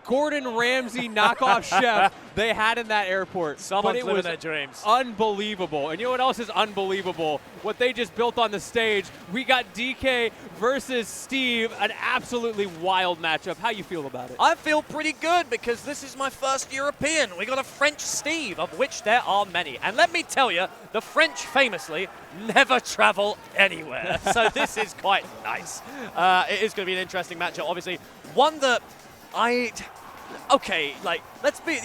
Gordon Ramsay knockoff chef they had in that airport. Someone's living their dreams. Unbelievable. And you know what else is unbelievable? What they just built on the stage. We got DK versus Steve, an absolutely wild matchup. How you feel about it? I feel pretty good because this is my first European. We got a French Steve, of which there are many. And let me tell you, the French famously never travel anywhere. So this is quite nice. It is going to be an interesting matchup, obviously. One that okay, like, let's be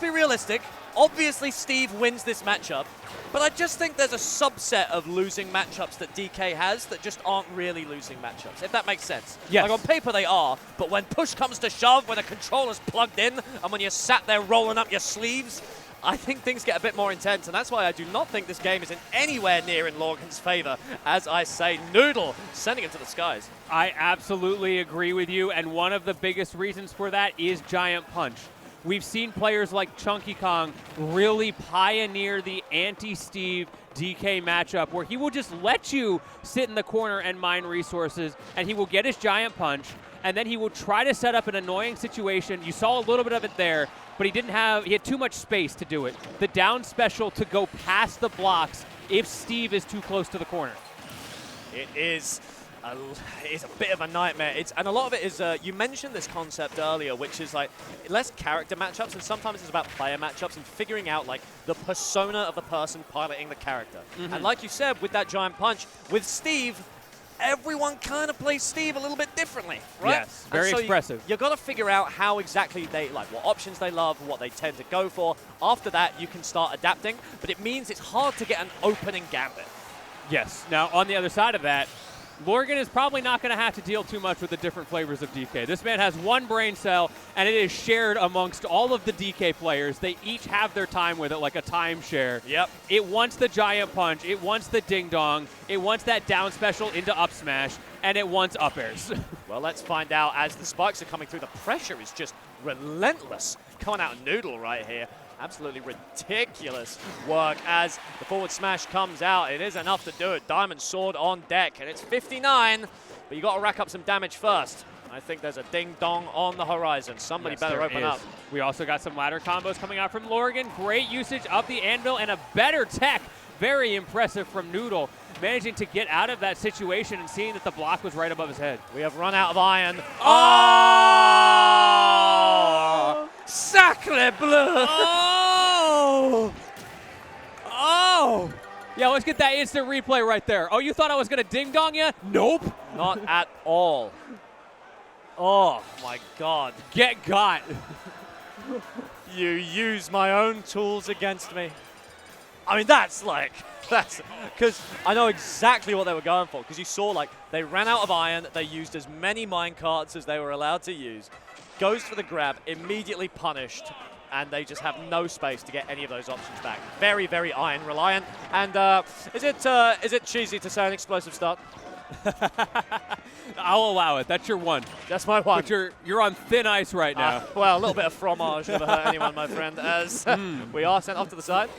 realistic. Obviously, Steve wins this matchup, but I just think there's a subset of losing matchups that DK has that just aren't really losing matchups, if that makes sense. Yes. Like, on paper they are, but when push comes to shove, when a controller's plugged in, and when you're sat there rolling up your sleeves, I think things get a bit more intense, and that's why I do not think this game is in anywhere near in Lorgan's favor. As I say, Noodl sending it to the skies. I absolutely agree with you, and one of the biggest reasons for that is Giant Punch. We've seen players like Chunky Kong really pioneer the anti-Steve DK matchup where he will just let you sit in the corner and mine resources, and he will get his Giant Punch, and then he will try to set up an annoying situation. You saw a little bit of it there, but he had too much space to do it. The down special to go past the blocks if Steve is too close to the corner. It is a bit of a nightmare. And a lot of it is, you mentioned this concept earlier, which is like less character matchups, and sometimes it's about player matchups and figuring out like the persona of the person piloting the character. And like you said, with that Giant Punch, with Steve, everyone kind of plays Steve a little bit differently, right? Yes, very expressive. You've got to figure out how exactly they, like what options they love, what they tend to go for. After that, you can start adapting, but it means it's hard to get an opening gambit. Yes. Now, on the other side of that, Lorgan is probably not going to have to deal too much with the different flavors of DK. This man has one brain cell, and it is shared amongst all of the DK players. They each have their time with it like a timeshare. Yep. It wants the Giant Punch. It wants the Ding Dong. It wants that down special into up smash, and it wants up airs. Well, let's find out as the spikes are coming through. The pressure is just relentless coming out of Noodle right here. Absolutely ridiculous work as the forward smash comes out. It is enough to do it. Diamond Sword on deck, and it's 59, but you got to rack up some damage first. I think there's a ding-dong on the horizon. Somebody better open up. We also got some ladder combos coming out from Lorgan. Great usage of the anvil and a better tech. Very impressive from Noodle, managing to get out of that situation and seeing that the block was right above his head. We have run out of iron. Oh! Sacre bleu! Oh! Oh! Yeah, let's get that instant replay right there. Oh, you thought I was going to ding-dong you? Nope. Not at all. Oh, my God. Get got. You use my own tools against me. I mean, that's because I know exactly what they were going for, because you saw, like, they ran out of iron, they used as many mine carts as they were allowed to use, goes for the grab, immediately punished, and they just have no space to get any of those options back. Very, very iron reliant. And is it cheesy to say an explosive start? I'll allow it. That's your one. That's my one. But you're on thin ice right now. Well, a little bit of fromage never hurt anyone, my friend, as we are sent off to the side.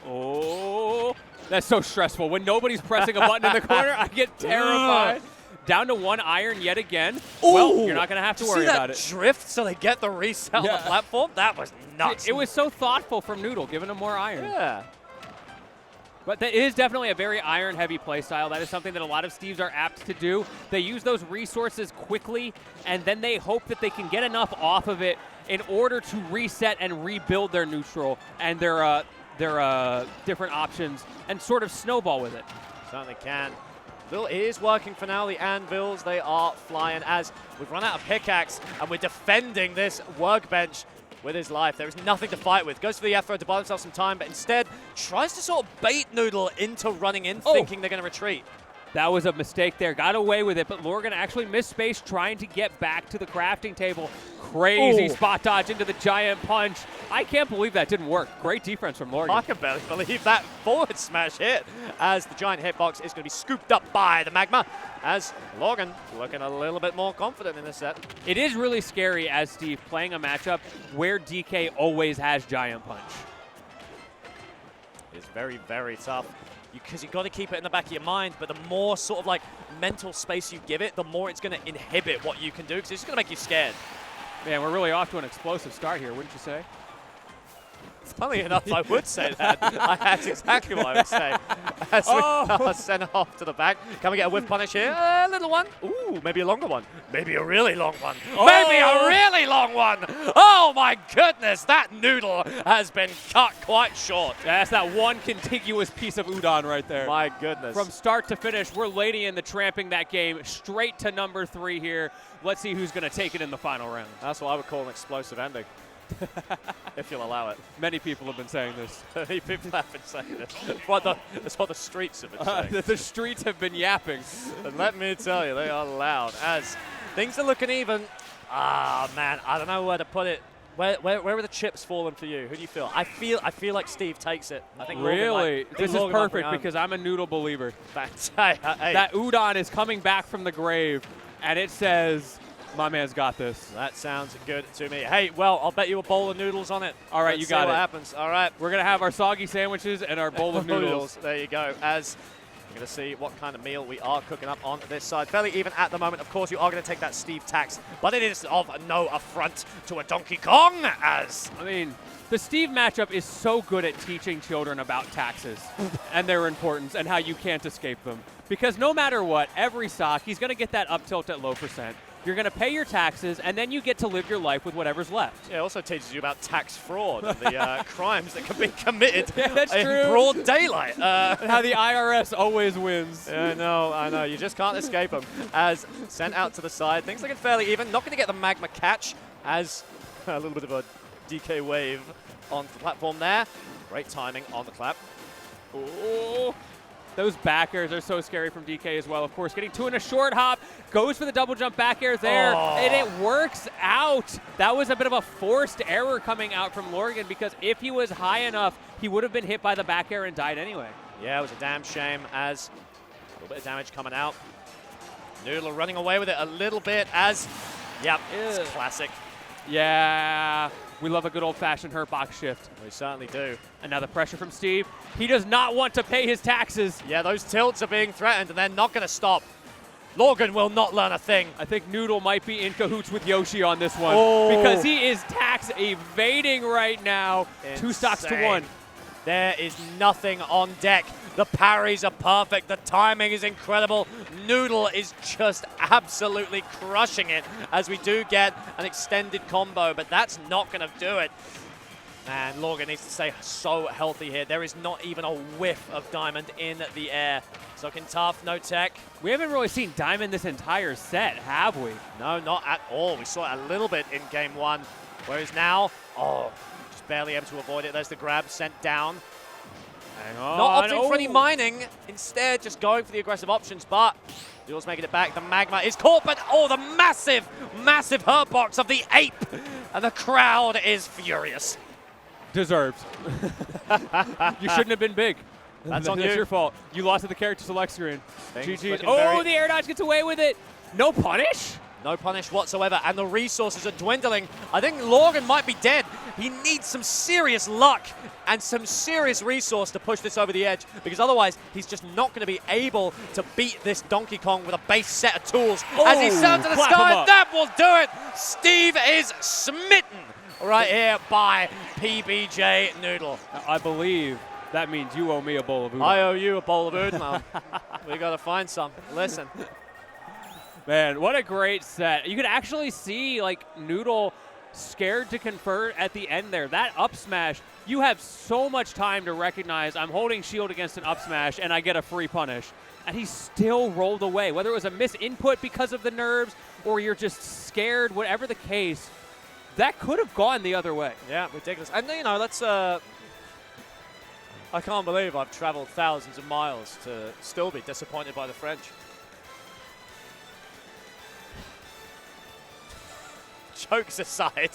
Oh, that's so stressful. When nobody's pressing a button in the corner, I get terrified. Down to one iron yet again. Ooh, well, you're not going to have to worry about it. Drift so they get the reset on the platform? That was nuts. It was so thoughtful from Noodle, giving him more iron. Yeah. But that is definitely a very iron-heavy playstyle. That is something that a lot of Steves are apt to do. They use those resources quickly, and then they hope that they can get enough off of it in order to reset and rebuild their neutral and their different options and sort of snowball with it. Certainly can. Bill is working for now. The anvils, they are flying as we've run out of pickaxe and we're defending this workbench with his life. There is nothing to fight with. Goes for the F-throw to buy himself some time, but instead tries to sort of bait Noodle into running in, thinking they're going to retreat. That was a mistake there. Got away with it, but Lorgan actually missed space trying to get back to the crafting table. Crazy spot dodge into the Giant Punch. I can't believe that didn't work. Great defense from Lorgan. I can barely believe that forward smash hit as the giant hitbox is going to be scooped up by the Magma as Lorgan looking a little bit more confident in this set. It is really scary as Steve playing a matchup where DK always has Giant Punch. It's very, very tough. Because you've got to keep it in the back of your mind, but the more sort of like mental space you give it, the more it's going to inhibit what you can do, because it's just going to make you scared. Man, we're really off to an explosive start here, wouldn't you say? Funnily enough, I would say that. That's exactly what I would say. As we send off to the back. Can we get a whiff punish here? A little one. Ooh, maybe a longer one. Maybe a really long one. Oh. Maybe a really long one. Oh my goodness, that noodle has been cut quite short. Yeah, that's that one contiguous piece of udon right there. My goodness. From start to finish, we're Lady in the tramping that game straight to number 3 here. Let's see who's going to take it in the final round. That's what I would call an explosive ending. If you'll allow it. Many people have been saying this. Many people have been saying this. That's what the streets have been saying. The streets have been yapping. And let me tell you, they are loud. As things are looking even. Ah, man, I don't know where to put it. Where are the chips falling for you? Who do you feel? I feel like Steve takes it. I think really? This is perfect because I'm a noodle believer. Hey. That udon is coming back from the grave, and it says, my man's got this. That sounds good to me. Hey, well, I'll bet you a bowl of noodles on it. All right, Let's you got see what it. happens. All right. We're going to have our soggy sandwiches and our bowl of noodles. There you go. As we're going to see what kind of meal we are cooking up on this side. Fairly even at the moment. Of course, you are going to take that Steve tax, but it is of no affront to a Donkey Kong. As I mean, the Steve matchup is so good at teaching children about taxes and their importance and how you can't escape them. Because no matter what, every sock, he's going to get that up tilt at low percent. You're going to pay your taxes, and then you get to live your life with whatever's left. Yeah, it also teaches you about tax fraud and the crimes that can be committed in true. broad daylight. And how the IRS always wins. Yeah, I know. You just can't escape them. As sent out to the side, things looking fairly even. Not going to get the magma catch as a little bit of a DK wave on the platform there. Great timing on the clap. Ooh. Those back airs are so scary from DK as well. Of course, getting 2 in a short hop. Goes for the double jump back air there. And it works out. That was a bit of a forced error coming out from Lorgan because if he was high enough, he would have been hit by the back air and died anyway. Yeah, it was a damn shame as a little bit of damage coming out. Noodle running away with it a little bit as, yep, it's classic. Yeah, we love a good old-fashioned hurt box shift. We certainly do. And now the pressure from Steve. He does not want to pay his taxes. Yeah, those tilts are being threatened, and they're not going to stop. Lorgan will not learn a thing. I think Noodle might be in cahoots with Yoshi on this one because he is tax evading right now. Insane. 2 stocks to 1. There is nothing on deck. The parries are perfect. The timing is incredible. Noodle is just absolutely crushing it as we do get an extended combo, but that's not going to do it. And Lorgan needs to stay so healthy here. There is not even a whiff of Diamond in the air. It's looking tough, no tech. We haven't really seen Diamond this entire set, have we? No, not at all. We saw it a little bit in game 1, whereas now, just barely able to avoid it. There's the grab sent down. Hang on. Not opting for any mining, instead just going for the aggressive options, but Noodle's making it back. The magma is caught, but the massive, massive hurt box of the ape, and the crowd is furious. Deserved. You shouldn't have been big. That's on you. That's your fault. You lost at the character select screen. GG. Oh, the air dodge gets away with it. No punish? No punish whatsoever, and the resources are dwindling. I think Lorgan might be dead. He needs some serious luck and some serious resource to push this over the edge, because otherwise he's just not going to be able to beat this Donkey Kong with a base set of tools. As he sounds to the sky, that will do it. Steve is smitten right here by PBJ Noodle. I believe that means you owe me a bowl of udon. I owe you a bowl of udon. We got to find some. Listen. Man, what a great set. You could actually see, like, Noodle scared to convert at the end there. That up smash, you have so much time to recognize I'm holding shield against an up smash and I get a free punish. And he still rolled away. Whether it was a misinput because of the nerves or you're just scared, whatever the case, that could have gone the other way. Yeah, ridiculous. And, you know, let's... I can't believe I've traveled thousands of miles to still be disappointed by the French. Jokes aside,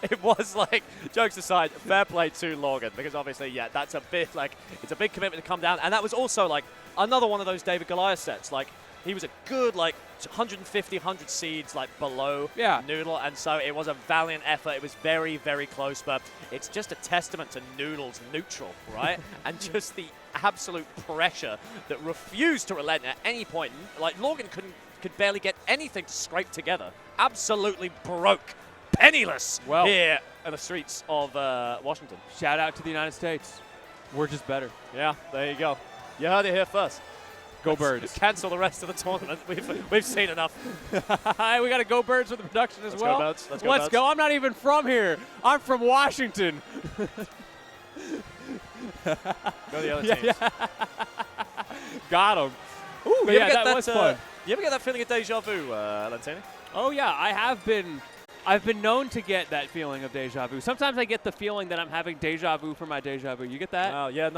it was like, jokes aside, fair play to Lorgan, because obviously, yeah, that's a bit like, it's a big commitment to come down. And that was also like another one of those David Goliath sets. Like, he was a good, like, 150, 100 seeds, like, below Noodle. And so it was a valiant effort. It was very, very close, but it's just a testament to Noodle's neutral, right? And just the absolute pressure that refused to relent at any point. Like, Lorgan could barely get anything to scrape together. Absolutely broke penniless Well. here in the streets of Washington. Shout out to the United States. We're just better. Yeah, there you go. You heard it here first. Go Birds. Cancel the rest of the tournament. We've seen enough. We got to go Birds with the production as Let's well. go, Birds. Let's go, Let's Birds. go. I'm not even from here. I'm from Washington. Go the other teams. Got him. Ooh, But you yeah, ever get that was fun. You ever get that feeling of deja vu, Lantini? Oh yeah, I have been. I've been known to get that feeling of deja vu. Sometimes I get the feeling that I'm having deja vu for my deja vu. You get that? Oh, yeah,